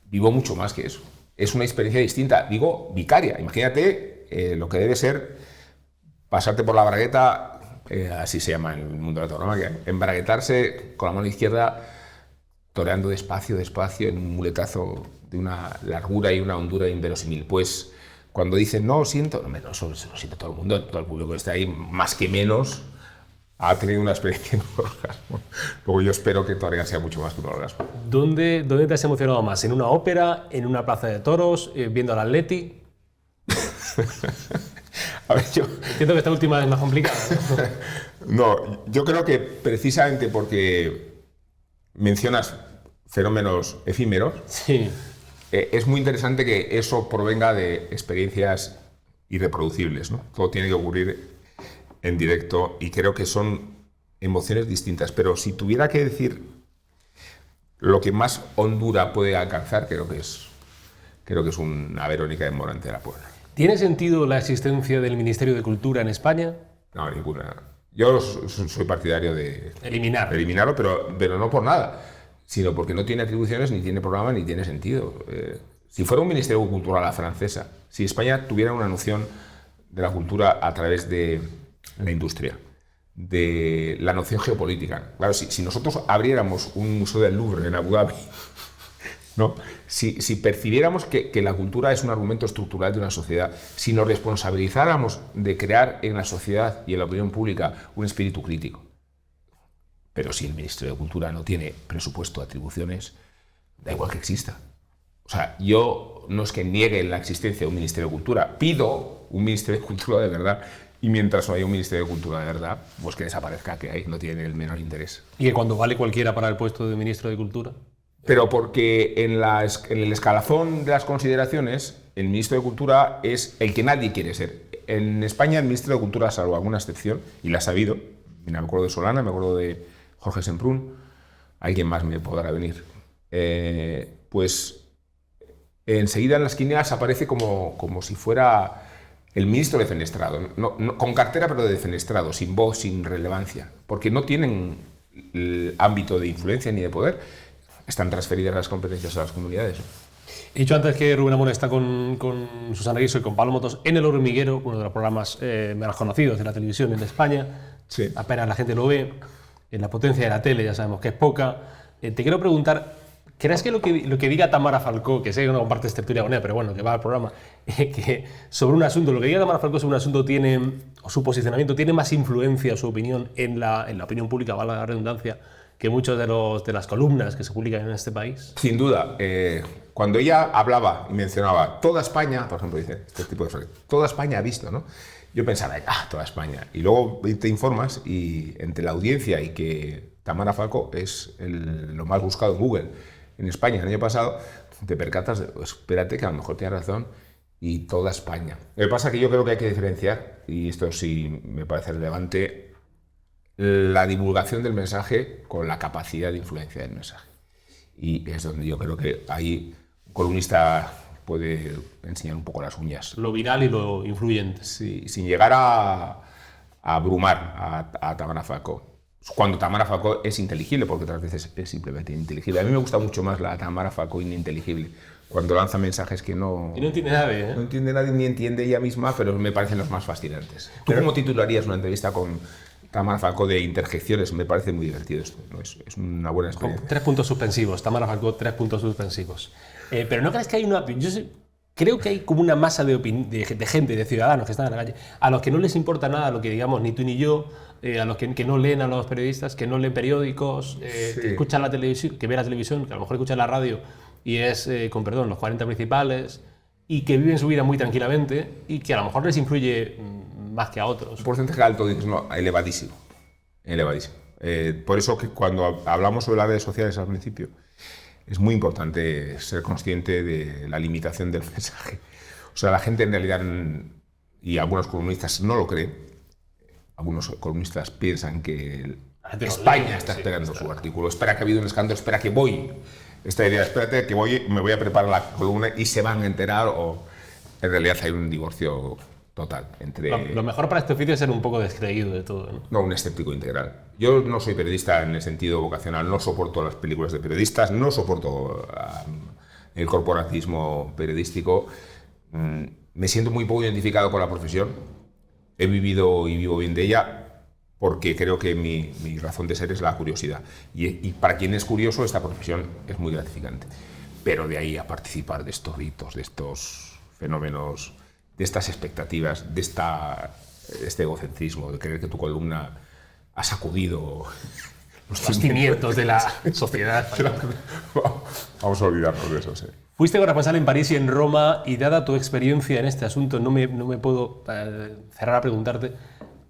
vivo mucho más que eso. Es una experiencia distinta, digo, vicaria. Imagínate lo que debe ser pasarte por la bragueta, así se llama en el mundo de la tauromaquia, embraguetarse con la mano izquierda, toreando despacio, despacio, en un muletazo de una largura y una hondura inverosímil. Pues cuando dicen, no, siento, no, eso lo siente todo el mundo, todo el público que está ahí, más que menos, ha tenido una experiencia en un orgasmo. Luego yo espero que todavía sea mucho más que un orgasmo. ¿Dónde te has emocionado más? ¿En una ópera? ¿En una plaza de toros? ¿Viendo al Atleti? A ver, yo... Entiendo que esta última es más complicada, ¿no? No, yo creo que precisamente porque mencionas fenómenos efímeros, Sí. Es muy interesante que eso provenga de experiencias irreproducibles, ¿no? Todo tiene que ocurrir en directo y creo que son emociones distintas. Pero si tuviera que decir lo que más hondura puede alcanzar, creo que es una Verónica de Morante de la Puebla. ¿Tiene sentido la existencia del Ministerio de Cultura en España? No, ninguna. Yo soy partidario de eliminarlo, pero no por nada, sino porque no tiene atribuciones, ni tiene programa, ni tiene sentido. Si fuera un Ministerio de Cultura a la francesa, si España tuviera una noción de la cultura a través de la industria, de la noción geopolítica. Claro, si nosotros abriéramos un museo del Louvre en Abu Dhabi, ¿no? Si percibiéramos que la cultura es un argumento estructural de una sociedad, si nos responsabilizáramos de crear en la sociedad y en la opinión pública un espíritu crítico, pero si el Ministerio de Cultura no tiene presupuesto, atribuciones, da igual que exista. O sea, yo no es que niegue la existencia de un Ministerio de Cultura, pido un Ministerio de Cultura de verdad. Y mientras no haya un Ministerio de Cultura de verdad, pues que desaparezca, que ahí no tiene el menor interés. ¿Y que cuando vale cualquiera para el puesto de Ministro de Cultura? Pero porque en el escalafón de las consideraciones, el Ministro de Cultura es el que nadie quiere ser. En España el Ministro de Cultura, salvo alguna excepción, y la ha sabido, me acuerdo de Solana, me acuerdo de Jorge Semprún, alguien más me podrá venir, pues enseguida en las quinielas aparece como si fuera el ministro defenestrado, con cartera pero de defenestrado, sin voz, sin relevancia, porque no tienen el ámbito de influencia ni de poder, están transferidas las competencias a las comunidades. He dicho antes que Rubén Amón está con Susana Griso y con Pablo Motos en El Hormiguero, uno de los programas menos conocidos de la televisión en España. Sí. Apenas la gente lo ve. En la potencia de la tele ya sabemos que es poca. Te quiero preguntar, ¿crees que lo que diga Tamara Falcó, que sé que no compartes tertulia con ella, pero bueno, que va al programa, que sobre un asunto, lo que diga Tamara Falcó sobre un asunto o su posicionamiento, tiene más influencia, su opinión, en la opinión pública, vale la redundancia, que muchos de las columnas que se publican en este país? Sin duda. Cuando ella hablaba y mencionaba toda España, por ejemplo, dice este tipo de frases, toda España ha visto, ¿no? Yo pensaba, toda España. Y luego te informas y entre la audiencia y que Tamara Falcó es lo más buscado en Google en España el año pasado, te percatas, espérate que a lo mejor tienes razón, y toda España. Lo que pasa es que yo creo que hay que diferenciar, y esto sí me parece relevante, la divulgación del mensaje con la capacidad de influencia del mensaje. Y es donde yo creo que hay un columnista puede enseñar un poco las uñas. Lo viral y lo influyente. Sí, sin llegar a abrumar a Tamara Falcó. Cuando Tamara Falcó es inteligible, porque otras veces es simplemente ininteligible. A mí me gusta mucho más la Tamara Falcó ininteligible, cuando lanza mensajes que no... Y no entiende nadie, ¿eh? No entiende nadie ni entiende ella misma, pero me parecen los más fascinantes. ¿Tú cómo titularías una entrevista con Tamara Falcó de interjecciones? Me parece muy divertido esto, ¿no? Es una buena experiencia. 3 puntos suspensivos, Tamara Falcó, 3 puntos suspensivos. Pero ¿no crees que hay una... Creo que hay como una masa de gente, de ciudadanos que están en la calle, a los que no les importa nada lo que digamos ni tú ni yo, a los que no leen a los periodistas, que no leen periódicos, que escuchan la televisión, que ven la televisión, que a lo mejor escuchan la radio y es, con perdón, los 40 principales, y que viven su vida muy tranquilamente y que a lo mejor les influye más que a otros. Un porcentaje alto, dices, no, elevadísimo. Elevadísimo. Por eso que cuando hablamos sobre las redes sociales al principio, es muy importante ser consciente de la limitación del mensaje. O sea, la gente en realidad, y algunos columnistas no lo creen, algunos columnistas piensan que España está esperando su artículo, espera que ha habido un escándalo, espera que voy. Esta idea, espérate que me voy a preparar la columna y se van a enterar, o en realidad hay un divorcio total entre... Lo mejor para este oficio es ser un poco descreído de todo, ¿no? No, un escéptico integral. Yo no soy periodista en el sentido vocacional, no soporto las películas de periodistas, no soporto el corporatismo periodístico. Me siento muy poco identificado con la profesión. He vivido y vivo bien de ella porque creo que mi razón de ser es la curiosidad. Y para quien es curioso, esta profesión es muy gratificante. Pero de ahí a participar de estos ritos, de estos fenómenos, de estas expectativas, de este egocentrismo, de creer que tu columna ha sacudido los cimientos de la sociedad. Vamos a olvidarnos de eso, sí. Fuiste corresponsal en París y en Roma, y dada tu experiencia en este asunto, no me puedo cerrar a preguntarte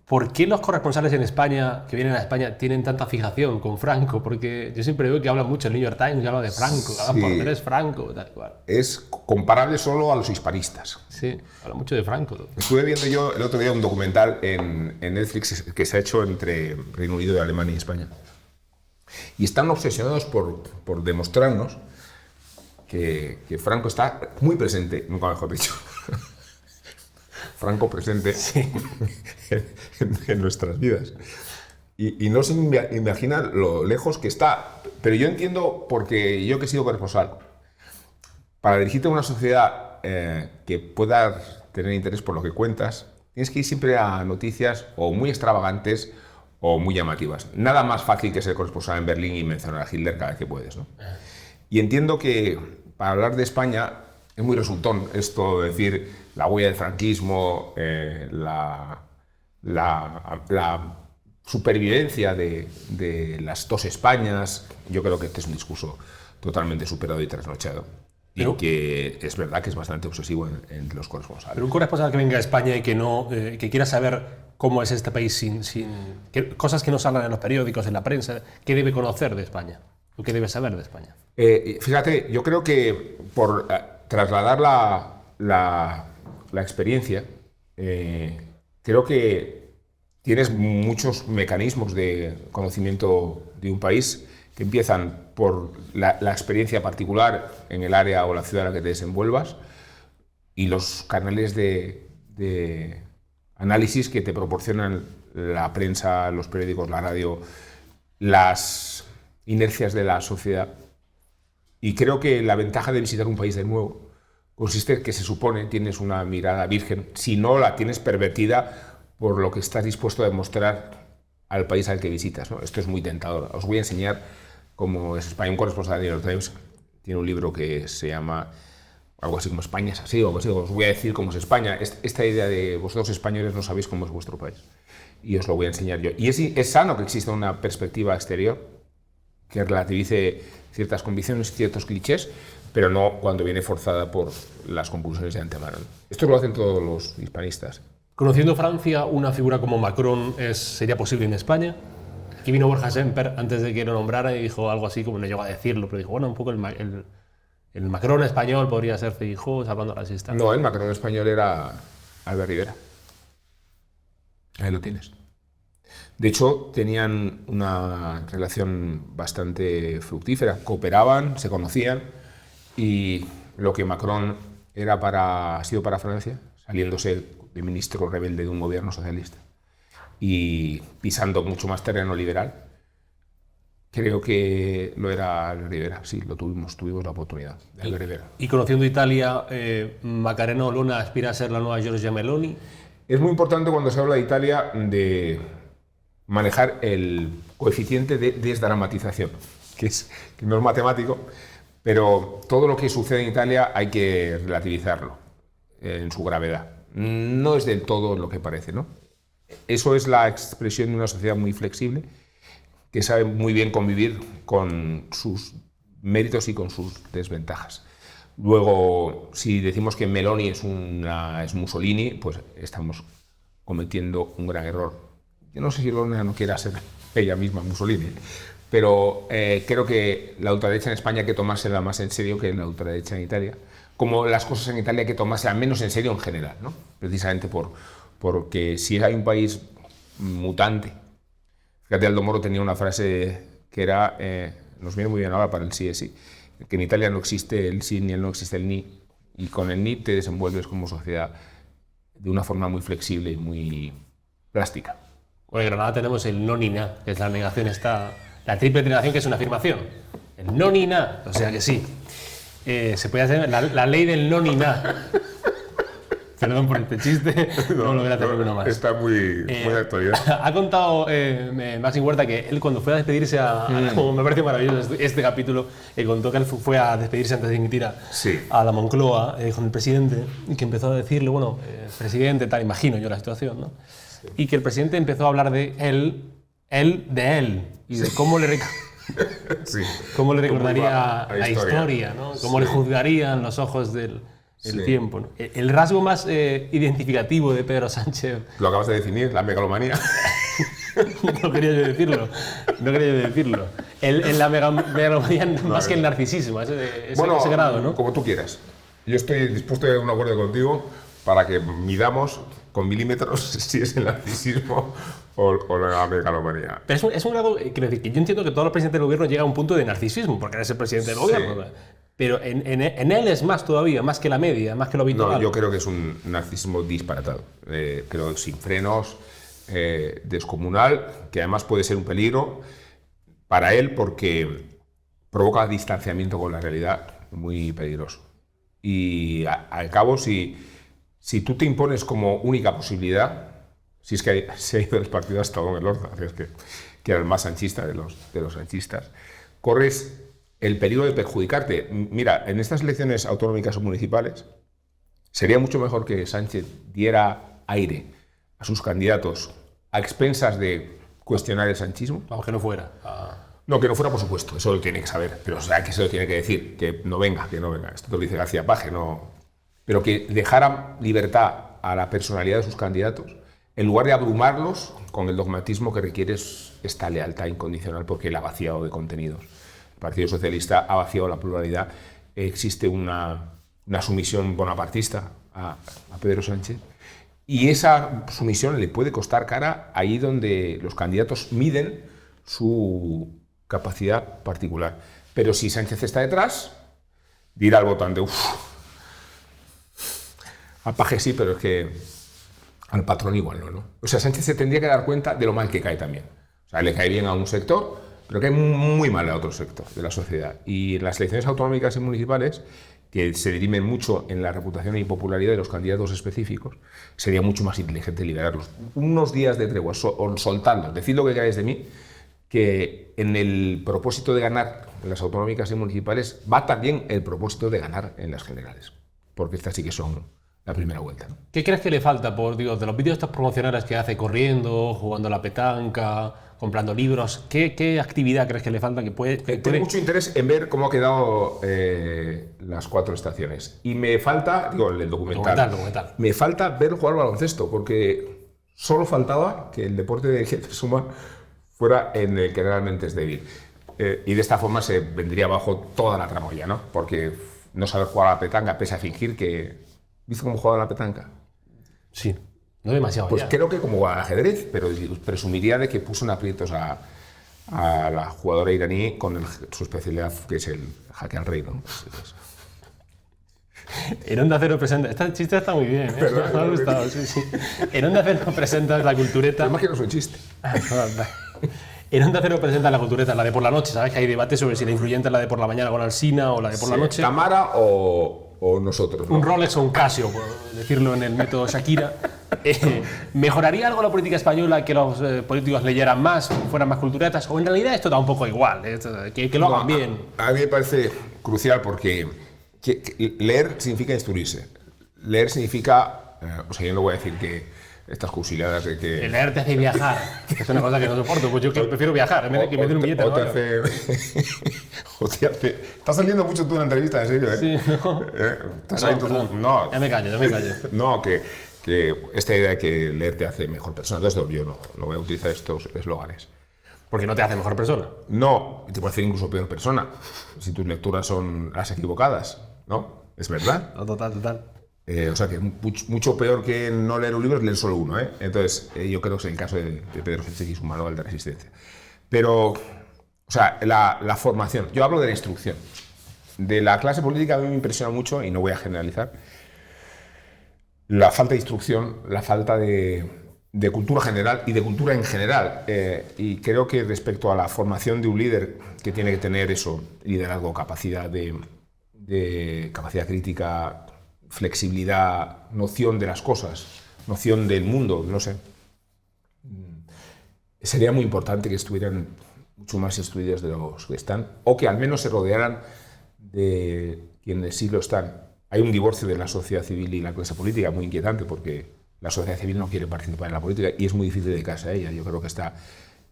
¿por qué los corresponsales en España, que vienen a España, tienen tanta fijación con Franco? Porque yo siempre veo que habla mucho el New York Times, que habla de Franco, sí. habla por eres Franco, tal cual. Es comparable solo a los hispanistas. Sí, habla mucho de Franco. Estuve viendo yo el otro día un documental en Netflix que se ha hecho entre Reino Unido, Alemania y España. Y están obsesionados por demostrarnos que Franco está muy presente, nunca mejor dicho. Franco presente sí. en nuestras vidas. Y no se imagina lo lejos que está. Pero yo entiendo, porque yo que he sido corresponsal, para dirigirte a una sociedad que pueda tener interés por lo que cuentas, tienes que ir siempre a noticias o muy extravagantes o muy llamativas. Nada más fácil que ser corresponsal en Berlín y mencionar a Hitler cada vez que puedes, ¿no? Y entiendo que para hablar de España es muy resultón esto de decir la huella del franquismo, la supervivencia de las dos Españas. Yo creo que este es un discurso totalmente superado y trasnochado. Y que es verdad que es bastante obsesivo en los corresponsales. Pero un corresponsal que venga a España y que quiera saber cómo es este país cosas que no salgan en los periódicos, en la prensa, ¿qué debe conocer de España? ¿O qué debe saber de España? Fíjate, yo creo que por trasladar la experiencia, creo que tienes muchos mecanismos de conocimiento de un país que empiezan por la experiencia particular en el área o la ciudad en la que te desenvuelvas y los canales de análisis que te proporcionan la prensa, los periódicos, la radio, las inercias de la sociedad. Y creo que la ventaja de visitar un país de nuevo consiste en que se supone tienes una mirada virgen, si no la tienes pervertida por lo que estás dispuesto a demostrar al país al que visitas, ¿no? Esto es muy tentador. Os voy a enseñar cómo es España. Un corresponsal de New York Times tiene un libro que se llama algo así como España es así, o algo así. Os voy a decir cómo es España. Esta idea de vosotros españoles no sabéis cómo es vuestro país. Y os lo voy a enseñar yo. Y es sano que exista una perspectiva exterior que relativice ciertas convicciones y ciertos clichés, pero no cuando viene forzada por las conclusiones de antemano. Esto lo hacen todos los hispanistas. Conociendo Francia, una figura como Macron sería posible en España. Aquí vino Borja Semper antes de que lo nombrara y dijo algo así, como no llegó a decirlo, pero dijo, bueno, un poco el Macron español podría ser Feijóo, salvando las distancias. No, el Macron español era Albert Rivera. Ahí lo tienes. De hecho, tenían una relación bastante fructífera, cooperaban, se conocían, y lo que Macron ha sido para Francia, saliéndose de ministro rebelde de un gobierno socialista y pisando mucho más terreno liberal. Creo que lo era Albert Rivera, sí, tuvimos la oportunidad de Albert Rivera. Y conociendo Italia, Macarena Olona aspira a ser la nueva Giorgia Meloni. Es muy importante cuando se habla de Italia de manejar el coeficiente de desdramatización, que no es matemático, pero todo lo que sucede en Italia hay que relativizarlo en su gravedad. No es del todo lo que parece, ¿no? Eso es la expresión de una sociedad muy flexible, que sabe muy bien convivir con sus méritos y con sus desventajas. Luego, si decimos que Meloni es Mussolini, pues estamos cometiendo un gran error. Yo no sé si Olona no quiera ser ella misma Mussolini, pero creo que la ultraderecha en España hay que tomársela más en serio que la ultraderecha en Italia, como las cosas en Italia hay que tomárselas menos en serio en general, ¿no? Precisamente porque si hay un país mutante. Fíjate, Aldo Moro tenía una frase que era, nos viene muy bien ahora para el sí es sí, que en Italia no existe el sí ni el no existe el ni, y con el ni te desenvuelves como sociedad de una forma muy flexible y muy plástica. Bueno, en Granada tenemos el no ni na, que es la negación, la triple negación, que es una afirmación. El no ni na, o sea que sí. Se puede hacer la ley del no ni na. Perdón por este chiste, no lo voy a hacer uno más. Está muy de actualidad. Ha contado Maxi Huerta que él cuando fue a despedirse como me parece maravilloso este capítulo, contó que él fue a despedirse antes de dimitir a la Moncloa con el presidente, y que empezó a decirle, bueno, presidente, tal, imagino yo la situación, ¿no? Sí. Y que el presidente empezó a hablar de él, y de cómo le cómo le recordaría la historia, ¿no? Cómo le juzgarían los ojos del tiempo, ¿no? El rasgo más identificativo de Pedro Sánchez. Lo acabas de definir, la megalomanía. No quería yo decirlo. La megalomanía más que el narcisismo, ese grado, ¿no? Como tú quieras. Yo estoy dispuesto a ir a un acuerdo contigo para que midamos con milímetros si es el narcisismo o la megalomanía. Pero es un grado, quiero decir, que yo entiendo que todos los presidentes del gobierno llegan a un punto de narcisismo, porque eres el presidente del gobierno. Sí. Pero en él es más todavía, más que la media, más que lo habitual. No, yo creo que es un narcisismo disparatado. Creo sin frenos, descomunal, que además puede ser un peligro para él porque provoca distanciamiento con la realidad, muy peligroso. Y al cabo, si tú te impones como única posibilidad, si es que se ha ido del partido hasta Don Elorza, que era el más sanchista de los sanchistas, corres el peligro de perjudicarte. Mira, en estas elecciones autonómicas o municipales sería mucho mejor que Sánchez diera aire a sus candidatos a expensas de cuestionar el sanchismo. Aunque no fuera. No, que no fuera, por supuesto, eso lo tiene que saber, pero o sea, que se lo tiene que decir, que no venga. Esto te lo dice García Paje, no. Pero que dejara libertad a la personalidad de sus candidatos, en lugar de abrumarlos con el dogmatismo que requiere esta lealtad incondicional, porque él ha vaciado de contenidos. El Partido Socialista ha vaciado la pluralidad. Existe una sumisión bonapartista a Pedro Sánchez, y esa sumisión le puede costar cara ahí donde los candidatos miden su capacidad particular. Pero si Sánchez está detrás, dirá al votante, al Paje sí, pero es que al patrón igual no. O sea, Sánchez se tendría que dar cuenta de lo mal que cae también. O sea, le cae bien a un sector, pero cae muy mal a otro sector de la sociedad. Y en las elecciones autonómicas y municipales, que se dirimen mucho en la reputación y popularidad de los candidatos específicos, sería mucho más inteligente liberarlos. Unos días de tregua, soltarlos, decid lo que queráis de mí, que en el propósito de ganar en las autonómicas y municipales va también el propósito de ganar en las generales, porque estas sí que son la primera vuelta, ¿no? ¿Qué crees que le falta de los vídeos estos promocionales que hace corriendo, jugando a la petanca, comprando libros? ¿Qué actividad crees que le falta que puede? Tengo mucho interés en ver cómo ha quedado las 4 estaciones. Y me falta, el documental. Me falta ver jugar baloncesto, porque solo faltaba que el deporte de que suma fuera en el que realmente es débil. Y de esta forma se vendría abajo toda la tramoya, ¿no? Porque no saber jugar a la petanca, pese a fingir que... ¿Viste cómo jugaba la petanca? Sí, no demasiado. Pues ya. Creo que como al ajedrez, pero presumiría de que puso en aprietos a la jugadora iraní con su especialidad, que es el jaque al rey, ¿no? En Onda Cero presenta... Este chiste está muy bien, ¿eh? ¿Verdad? Me ha gustado, sí, sí. En Onda Cero presentas la cultureta... Además que no es un chiste. En Onda Cero presentas la cultureta, la de por la noche, ¿sabes? Que hay debate sobre si la influyente es la de por la mañana con Alsina o la de por la noche. Tamara o nosotros, ¿no? Un Rolex o un Casio, por decirlo en el método Shakira. ¿Mejoraría algo la política española que los políticos leyeran más, fueran más culturetas? ¿O en realidad esto da un poco igual, que lo hagan bien? A mí me parece crucial porque leer significa instruirse. Leer significa... o sea, yo no voy a decir que estas cursiladas de que... El leer te hace viajar, que es una cosa que no soporto, pues yo prefiero viajar, en vez de que me den un billete. O te hace... Estás saliendo mucho tú en la entrevista, en serio, ¿eh? Sí, no. Estás saliendo tú... No, ya me callo, ya me callo. No, que esta idea de que leer te hace mejor persona. Entonces yo no voy a utilizar estos eslóganes. Porque no te hace mejor persona. No, te puede hacer incluso peor persona, si tus lecturas son las equivocadas, ¿no? Es verdad. No, total. O sea, que mucho peor que no leer un libro es leer solo uno, ¿eh? Entonces, yo creo que es el caso de Pedro Sánchez y su manual de resistencia. Pero, o sea, la formación. Yo hablo de la instrucción. De la clase política a mí me impresiona mucho, y no voy a generalizar, la falta de instrucción, la falta de cultura general y de cultura en general. Y creo que respecto a la formación de un líder que tiene que tener eso, liderazgo, capacidad de capacidad crítica, flexibilidad, noción de las cosas, noción del mundo, no sé. Sería muy importante que estuvieran mucho más instruidos de los que están, o que al menos se rodearan de quienes sí lo están. Hay un divorcio de la sociedad civil y la clase política muy inquietante, porque la sociedad civil no quiere participar en la política y es muy difícil dedicarse a ella. Yo creo que está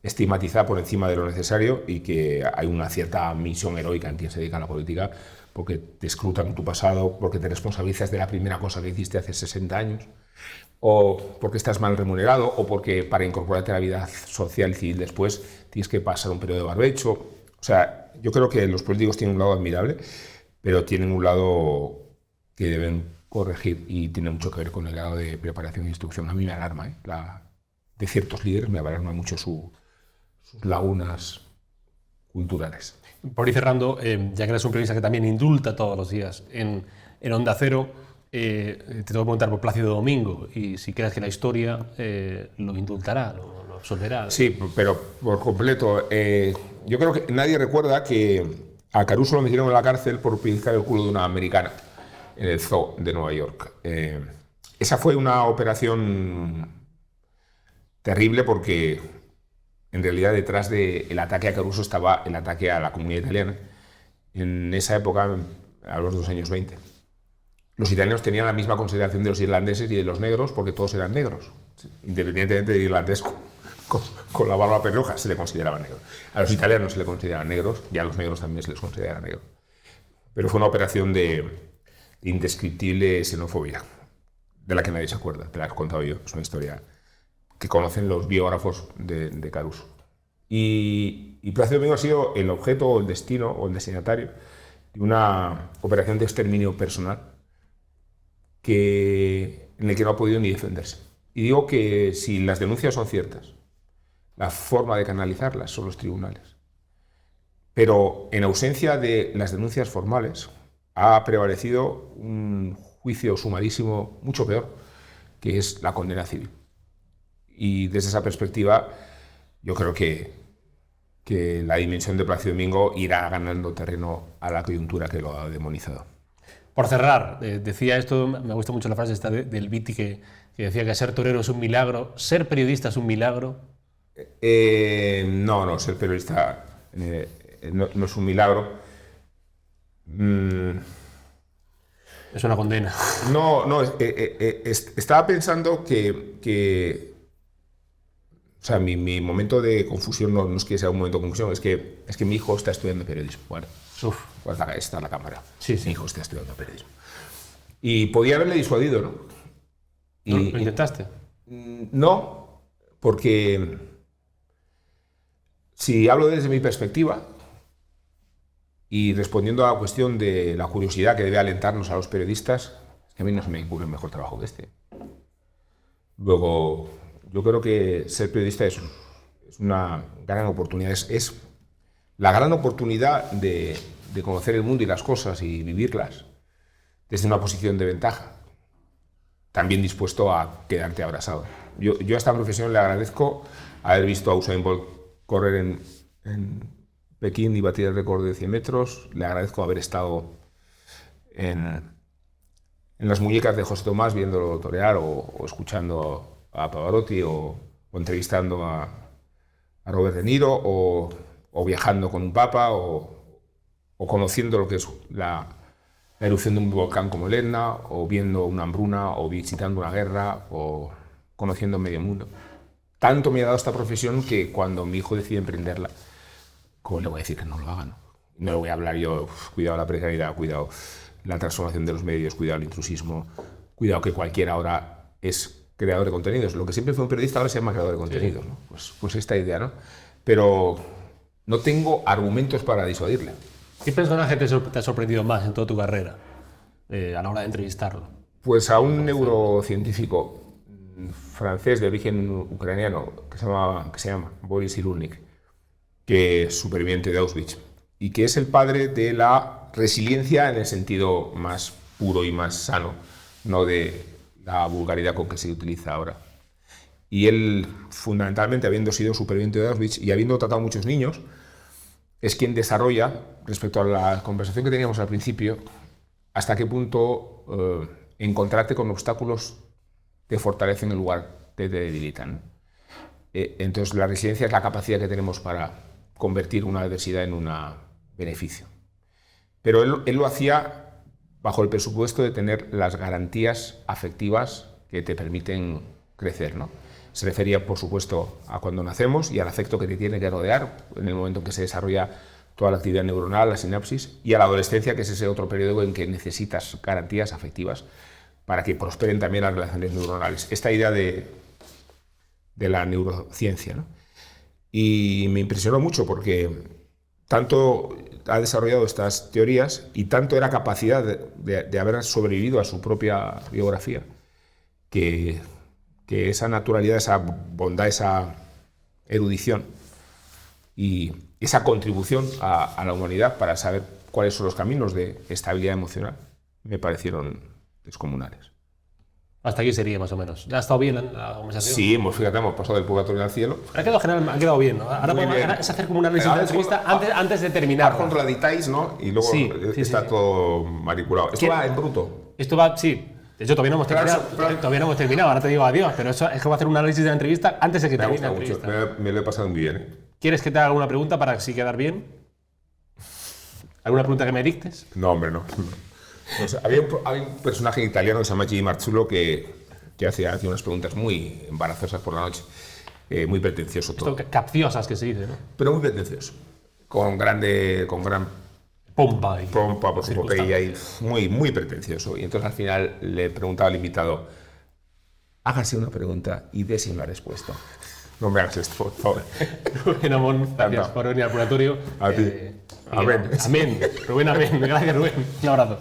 estigmatizada por encima de lo necesario y que hay una cierta misión heroica en quien se dedica a la política, porque te escrutan tu pasado, porque te responsabilizas de la primera cosa que hiciste hace 60 años, o porque estás mal remunerado, o porque para incorporarte a la vida social y civil después tienes que pasar un periodo de barbecho. O sea, yo creo que los políticos tienen un lado admirable, pero tienen un lado que deben corregir y tiene mucho que ver con el grado de preparación e instrucción. A mí me alarma, de ciertos líderes me alarma mucho sus lagunas culturales. Por ir cerrando, ya que eres un periodista que también indulta todos los días en Onda Cero, te tengo que preguntar por Plácido Domingo y si crees que la historia lo indultará, lo absolverá. Sí, pero por completo. Yo creo que nadie recuerda que a Caruso lo metieron en la cárcel por pellizcar el culo de una americana en el zoo de Nueva York. Esa fue una operación terrible porque en realidad detrás del ataque a Caruso estaba el ataque a la comunidad italiana. En esa época, a los de los años 20, los italianos tenían la misma consideración de los irlandeses y de los negros porque todos eran negros. Independientemente del irlandés con la barba pelirroja, se le consideraba negro. A los italianos se le consideraban negros y a los negros también se les considera negros. Pero fue una operación de indescriptible xenofobia, de la que nadie se acuerda, te la he contado yo, es una historia que conocen los biógrafos de Caruso. Y Plácido Domingo ha sido el objeto o el destino o el destinatario de una operación de exterminio personal en el que no ha podido ni defenderse. Y digo que si las denuncias son ciertas, la forma de canalizarlas son los tribunales. Pero en ausencia de las denuncias formales, ha prevalecido un juicio sumarísimo mucho peor, que es la condena civil. Y desde esa perspectiva, yo creo que la dimensión de Plácido Domingo irá ganando terreno a la coyuntura que lo ha demonizado. Por cerrar, decía esto, me gusta mucho la frase esta del Viti que decía que ser torero es un milagro, ser periodista es un milagro. No, ser periodista no es un milagro. Es una condena. Estaba pensando que o sea, mi momento de confusión no es que sea un momento de confusión, es que mi hijo está estudiando periodismo. Bueno, pues está en la cámara. Sí. Mi hijo está estudiando periodismo. Y podía haberle disuadido, ¿no? ¿Lo intentaste? No, porque si hablo desde mi perspectiva y respondiendo a la cuestión de la curiosidad que debe alentarnos a los periodistas, es que a mí no se me ocurre un mejor trabajo que este. Luego, yo creo que ser periodista es una gran oportunidad, es la gran oportunidad de conocer el mundo y las cosas y vivirlas, desde una posición de ventaja, también dispuesto a quedarte abrazado. Yo a esta profesión le agradezco haber visto a Usain Bolt correr en Pekín y batir el récord de 100 metros, le agradezco haber estado en las muñecas de José Tomás viéndolo torear o escuchando a Pavarotti o entrevistando a Robert De Niro o viajando con un papa o conociendo lo que es la erupción de un volcán como el Etna o viendo una hambruna o visitando una guerra o conociendo medio mundo. Tanto me ha dado esta profesión que cuando mi hijo decide emprenderla, ¿cómo le voy a decir que no lo haga? No le voy a hablar yo, cuidado la precariedad, cuidado la transformación de los medios, cuidado el intrusismo, cuidado que cualquiera ahora es creador de contenidos. Lo que siempre fue un periodista ahora se llama creador de contenidos, ¿no? Pues esta idea, ¿no? Pero no tengo argumentos para disuadirle. ¿Qué personaje te ha sorprendido más en toda tu carrera a la hora de entrevistarlo? Pues a un neurocientífico francés de origen ucraniano que se llama Boris Cyrulnik, que es superviviente de Auschwitz y que es el padre de la resiliencia en el sentido más puro y más sano, no de la vulgaridad con que se utiliza ahora. Y él, fundamentalmente, habiendo sido superviviente de Auschwitz y habiendo tratado a muchos niños, es quien desarrolla, respecto a la conversación que teníamos al principio, hasta qué punto encontrarte con obstáculos te fortalecen en lugar te debilitan. Entonces, la resiliencia es la capacidad que tenemos para convertir una adversidad en un beneficio. Pero él lo hacía bajo el presupuesto de tener las garantías afectivas que te permiten crecer, ¿no? Se refería, por supuesto, a cuando nacemos y al afecto que te tiene que rodear en el momento en que se desarrolla toda la actividad neuronal, la sinapsis, y a la adolescencia, que es ese otro periodo en que necesitas garantías afectivas para que prosperen también las relaciones neuronales. Esta idea de la neurociencia, ¿no? Y me impresionó mucho porque tanto ha desarrollado estas teorías y tanto era capacidad de haber sobrevivido a su propia biografía, que esa naturalidad, esa bondad, esa erudición y esa contribución a la humanidad para saber cuáles son los caminos de estabilidad emocional me parecieron descomunales. Hasta aquí sería, más o menos. ¿Ya ha estado bien la conversación? Sí, fíjate, hemos pasado del purgatorio al cielo. Ha quedado bien, ¿no? Ahora es hacer como una análisis de la entrevista antes de terminar. Par contra la details, ¿no? Y luego está todo manipulado. ¿Esto va en bruto? Esto va, sí. De hecho, todavía no hemos terminado. Ahora te digo adiós. Pero eso es que voy a hacer un análisis de la entrevista antes de que termine la entrevista. Me lo he pasado muy bien, ¿eh? ¿Quieres que te haga alguna pregunta para así quedar bien? ¿Alguna pregunta que me dictes? No, hombre, no. O sea, había un personaje italiano que se llama Gigi Marzulo que hacía unas preguntas muy embarazosas por la noche, muy pretencioso todo. Esto, capciosas que se dice, ¿no? Pero muy pretencioso, con gran pompa por su epopeya y muy pretencioso. Y entonces al final le preguntaba al invitado, hágase una pregunta y dése una respuesta. No me hagas esto, por favor. Rubén Amón, gracias por venir al purgatorio. A ti. Amén. Rubén, amén. Gracias, Rubén. Un abrazo.